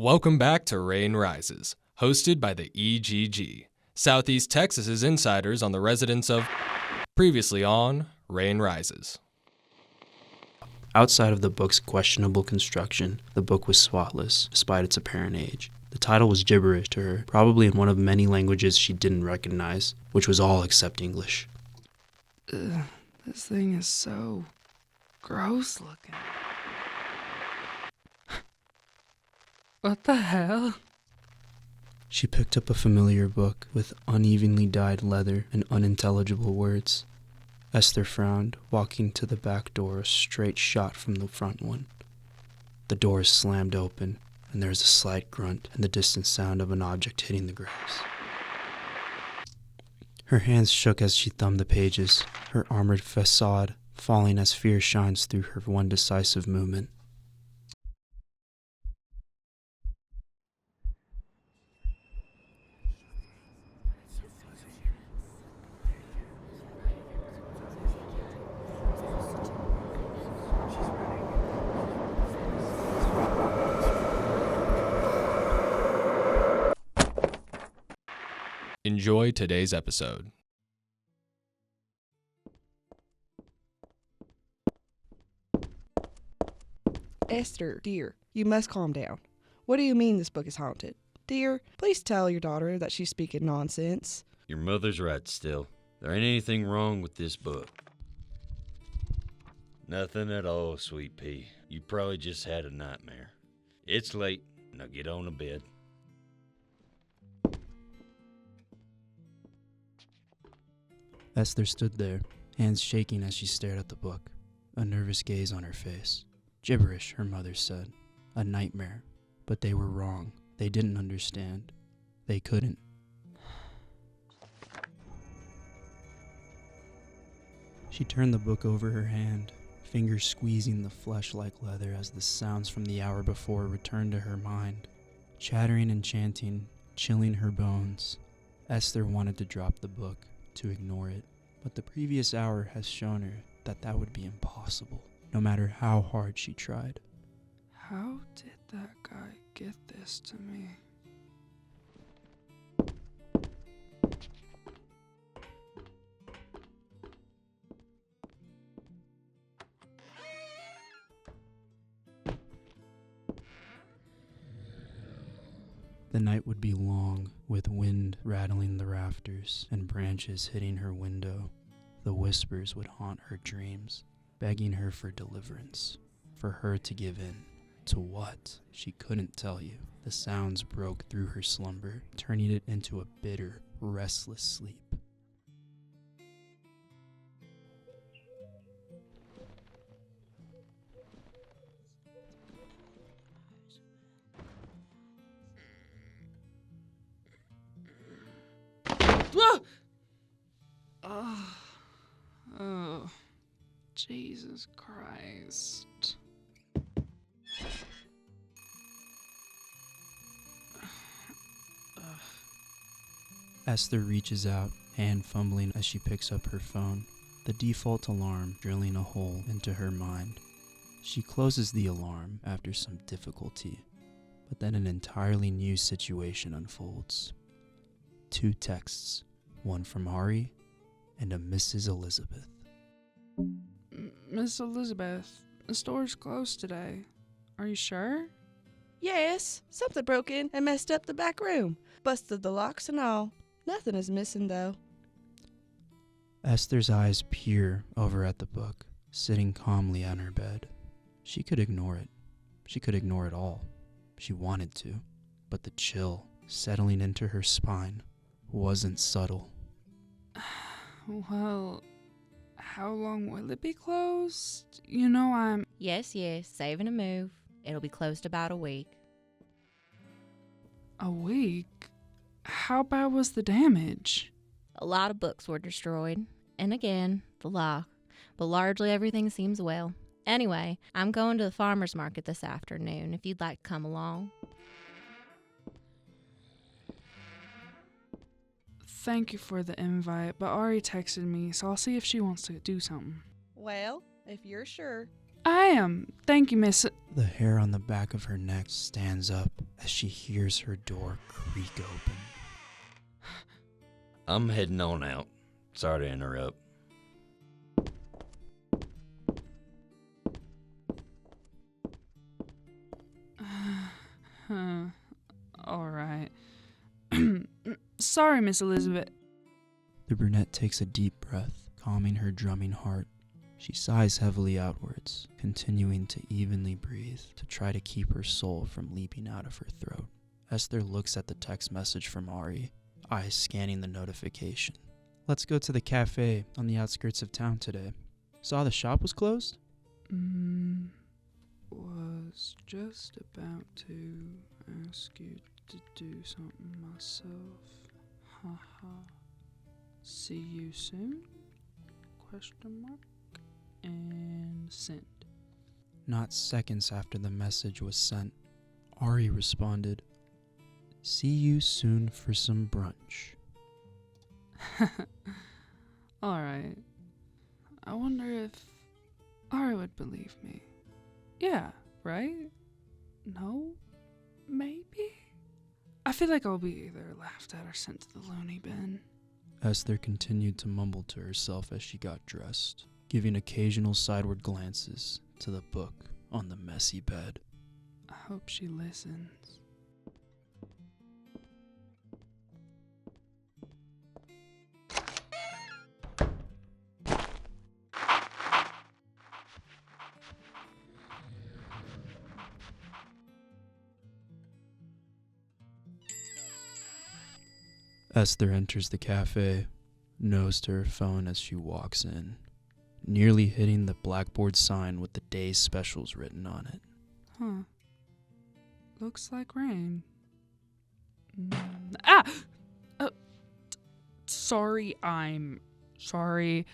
Welcome back to Rain Rises, hosted by the E.G.G, Southeast Texas's insiders on the residents of previously on Rain Rises. Outside of the book's questionable construction, the book was spotless, despite its apparent age. The title was gibberish to her, probably in one of many languages she didn't recognize, which was all except English. This thing is so gross looking. What the hell? She picked up a familiar book with unevenly dyed leather and unintelligible words. Esther frowned, walking to the back door a straight shot from the front one. The door is slammed open, and there is a slight grunt and the distant sound of an object hitting the grass. Her hands shook as she thumbed the pages, her armored facade falling as fear shines through her one decisive movement. Enjoy today's episode. Esther, dear, you must calm down. What do you mean this book is haunted? Dear, please tell your daughter that she's speaking nonsense. Your mother's right still. There ain't anything wrong with this book. Nothing at all, sweet pea. You probably just had a nightmare. It's late. Now get on to bed. Esther stood there, hands shaking as she stared at the book, a nervous gaze on her face. Gibberish, her mother said. A nightmare. But they were wrong. They didn't understand. They couldn't. She turned the book over her hand, fingers squeezing the flesh like leather as the sounds from the hour before returned to her mind. Chattering and chanting, chilling her bones. Esther wanted to drop the book, to ignore it, but the previous hour has shown her that that would be impossible, no matter how hard she tried. How did that guy get this to me? The night would be long, with wind rattling the rafters and branches hitting her window. The whispers would haunt her dreams, begging her for deliverance, for her to give in. To what? She couldn't tell you. The sounds broke through her slumber, turning it into a bitter, restless sleep. Oh, Jesus Christ. Esther reaches out, hand fumbling as she picks up her phone, the default alarm drilling a hole into her mind. She closes the alarm after some difficulty, but then an entirely new situation unfolds. 2 texts, one from Ari and a Mrs. Elizabeth. Miss Elizabeth, the store's closed today. Are you sure? Yes, something broke in and messed up the back room. Busted the locks and all. Nothing is missing, though. Esther's eyes peer over at the book, sitting calmly on her bed. She could ignore it. She could ignore it all. She wanted to, but the chill settling into her spine wasn't subtle. Well, how long will it be closed? You know I'm... Yes, saving a move. It'll be closed about a week. A week? How bad was the damage? A lot of books were destroyed. And again, the lock. But largely everything seems well. Anyway, I'm going to the farmer's market this afternoon if you'd like to come along. Thank you for the invite, but Ari texted me, so I'll see if she wants to do something. Well, if you're sure. I am. Thank you, Miss... The hair on the back of her neck stands up as she hears her door creak open. I'm heading on out. Sorry to interrupt. All right. Sorry, Miss Elizabeth. The brunette takes a deep breath, calming her drumming heart. She sighs heavily outwards, continuing to evenly breathe to try to keep her soul from leaping out of her throat. Esther looks at the text message from Ari, eyes scanning the notification. Let's go to the cafe on the outskirts of town today. Saw the shop was closed? Was just about to ask you to do something myself. Haha. See you soon? Question mark. And send. Not seconds after the message was sent, Ari responded, "See you soon for some brunch." Alright. I wonder if Ari would believe me. Yeah, right? No? Maybe? I feel like I'll be either laughed at or sent to the loony bin. Esther continued to mumble to herself as she got dressed, giving occasional sideward glances to the book on the messy bed. I hope she listens. Esther enters the cafe, nose to her phone as she walks in, nearly hitting the blackboard sign with the day's specials written on it. Huh. Looks like rain. Sorry, I'm sorry.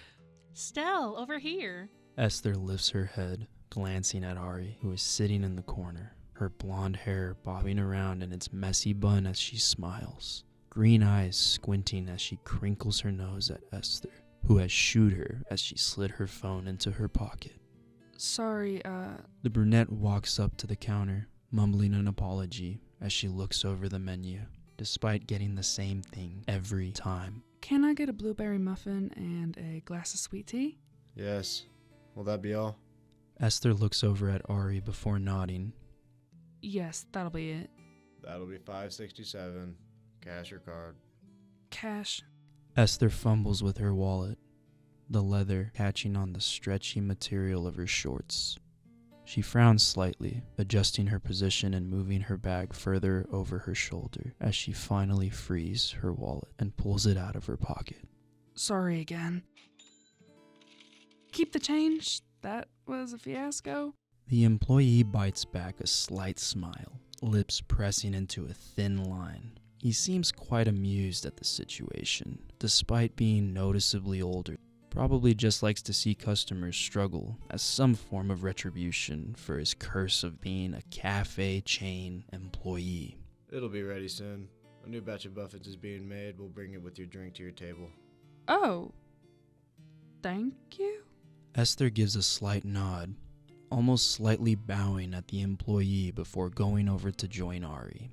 Stell, over here. Esther lifts her head, glancing at Ari, who is sitting in the corner, her blonde hair bobbing around in its messy bun as she smiles, green eyes squinting as she crinkles her nose at Esther, who has shooed her as she slid her phone into her pocket. Sorry, The brunette walks up to the counter, mumbling an apology as she looks over the menu, despite getting the same thing every time. Can I get a blueberry muffin and a glass of sweet tea? Yes. Will that be all? Esther looks over at Ari before nodding. Yes, that'll be it. That'll be $5.67. Cash or card? Cash. Esther fumbles with her wallet, the leather catching on the stretchy material of her shorts. She frowns slightly, adjusting her position and moving her bag further over her shoulder as she finally frees her wallet and pulls it out of her pocket. Sorry again. Keep the change. That was a fiasco. The employee bites back a slight smile, lips pressing into a thin line. He seems quite amused at the situation, despite being noticeably older. Probably just likes to see customers struggle as some form of retribution for his curse of being a cafe chain employee. It'll be ready soon. A new batch of muffins is being made. We'll bring it with your drink to your table. Oh. Thank you? Esther gives a slight nod, almost slightly bowing at the employee before going over to join Ari.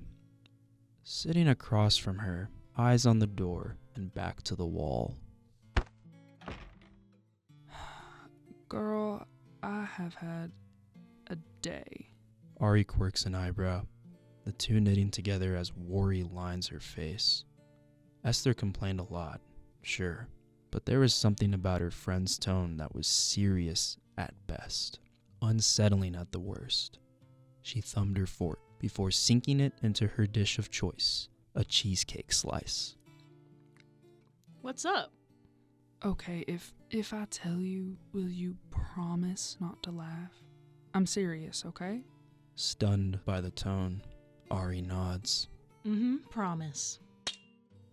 Sitting across from her, eyes on the door and back to the wall. Girl, I have had a day. Ari quirks an eyebrow, the two knitting together as worry lines her face. Esther complained a lot, sure, but there was something about her friend's tone that was serious at best, unsettling at the worst. She thumbed her fork before sinking it into her dish of choice, a cheesecake slice. What's up? Okay, if I tell you, will you promise not to laugh? I'm serious, okay? Stunned by the tone, Ari nods. Promise.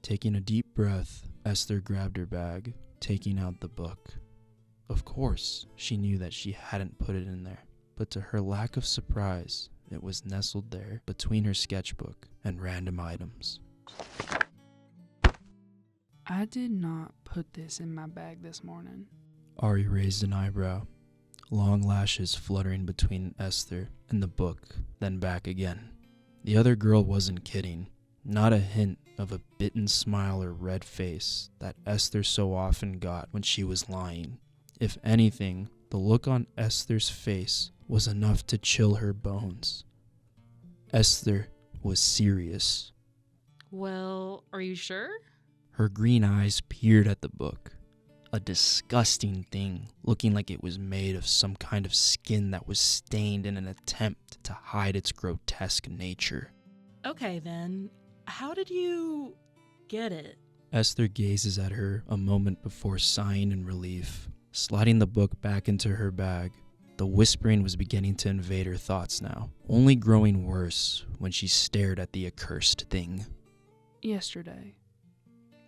Taking a deep breath, Esther grabbed her bag, taking out the book. Of course, she knew that she hadn't put it in there, but to her lack of surprise, it was nestled there between her sketchbook and random items. I did not put this in my bag this morning. Ari raised an eyebrow, long lashes fluttering between Esther and the book, then back again. The other girl wasn't kidding. Not a hint of a bitten smile or red face that Esther so often got when she was lying. If anything, the look on Esther's face was enough to chill her bones. Esther was serious. Well, are you sure? Her green eyes peered at the book. A disgusting thing, looking like it was made of some kind of skin that was stained in an attempt to hide its grotesque nature. Okay then, how did you get it? Esther gazes at her a moment before sighing in relief, sliding the book back into her bag. The whispering was beginning to invade her thoughts now, only growing worse when she stared at the accursed thing. Yesterday,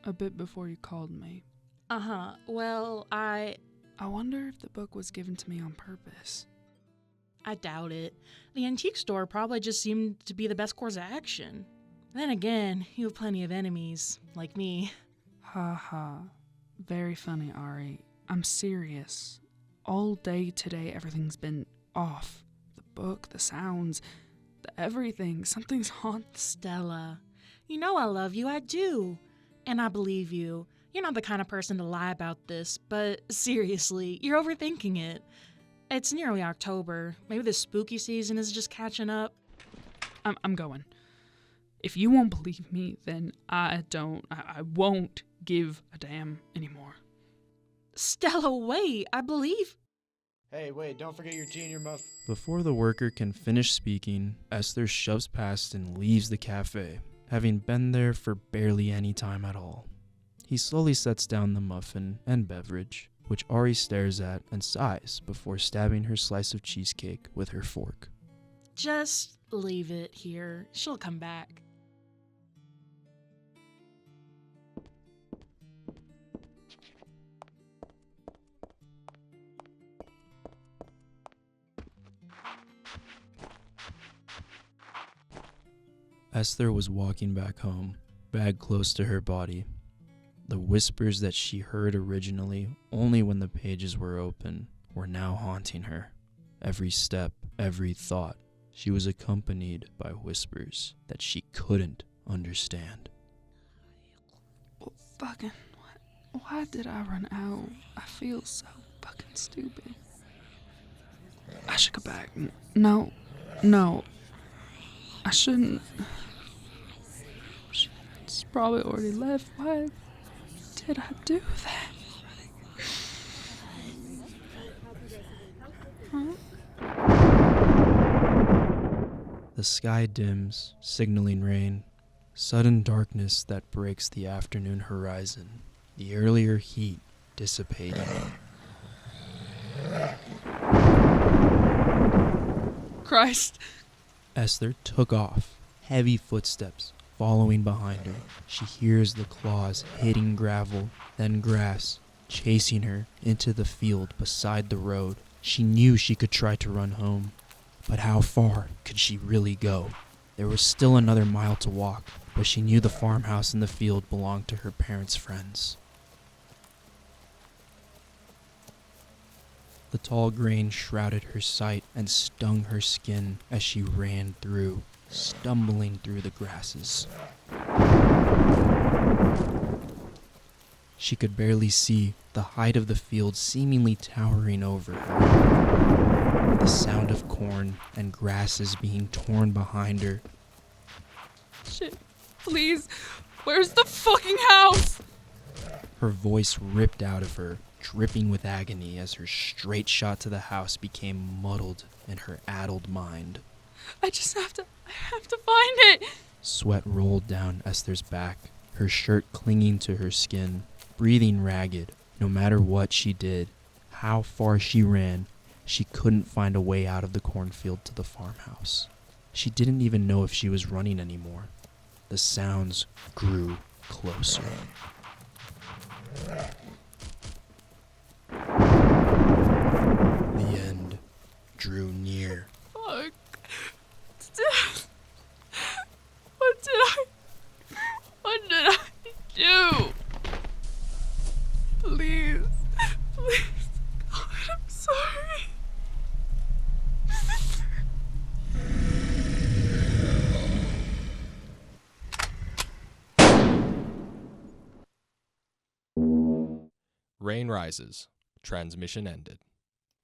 a bit before you called me. Well, I wonder if the book was given to me on purpose. I doubt it. The antique store probably just seemed to be the best course of action. Then again, you have plenty of enemies, like me. Ha ha. Very funny, Ari. I'm serious. All day today, everything's been off. The book, the sounds, the everything. Something's haunted. Stella, you know I love you, I do. And I believe you. You're not the kind of person to lie about this, but seriously, you're overthinking it. It's nearly October. Maybe the spooky season is just catching up. I'm going. If you won't believe me, then I won't give a damn anymore. Stella, wait, I believe. Hey, wait, don't forget your tea in your mouth. Before the worker can finish speaking, Esther shoves past and leaves the cafe, having been there for barely any time at all. He slowly sets down the muffin and beverage, which Ari stares at and sighs before stabbing her slice of cheesecake with her fork. Just leave it here. She'll come back. Esther was walking back home, bag close to her body. The whispers that she heard originally only when the pages were open were now haunting her. Every step, every thought, she was accompanied by whispers that she couldn't understand. Well, fucking, why did I run out? I feel so fucking stupid. I should go back. No. I shouldn't. It's probably already left. Why did I do that? The sky dims, signaling rain. Sudden darkness that breaks the afternoon horizon. The earlier heat dissipating. Christ. Esther took off, heavy footsteps following behind her. She hears the claws hitting gravel, then grass, chasing her into the field beside the road. She knew she could try to run home, but how far could she really go? There was still another mile to walk, but she knew the farmhouse in the field belonged to her parents' friends. The tall grain shrouded her sight and stung her skin as she ran through, stumbling through the grasses. She could barely see, the height of the field seemingly towering over her. The sound of corn and grasses being torn behind her. Shit. Please. Where's the fucking house? Her voice ripped out of her, dripping with agony as her straight shot to the house became muddled in her addled mind. I have to find it. Sweat rolled down Esther's back, her shirt clinging to her skin, breathing ragged. No matter what she did, how far she ran, she couldn't find a way out of the cornfield to the farmhouse. She didn't even know if she was running anymore. The sounds grew closer. The end drew near. Fuck. What did I do? Please. God, I'm sorry. Rain rises. Transmission ended.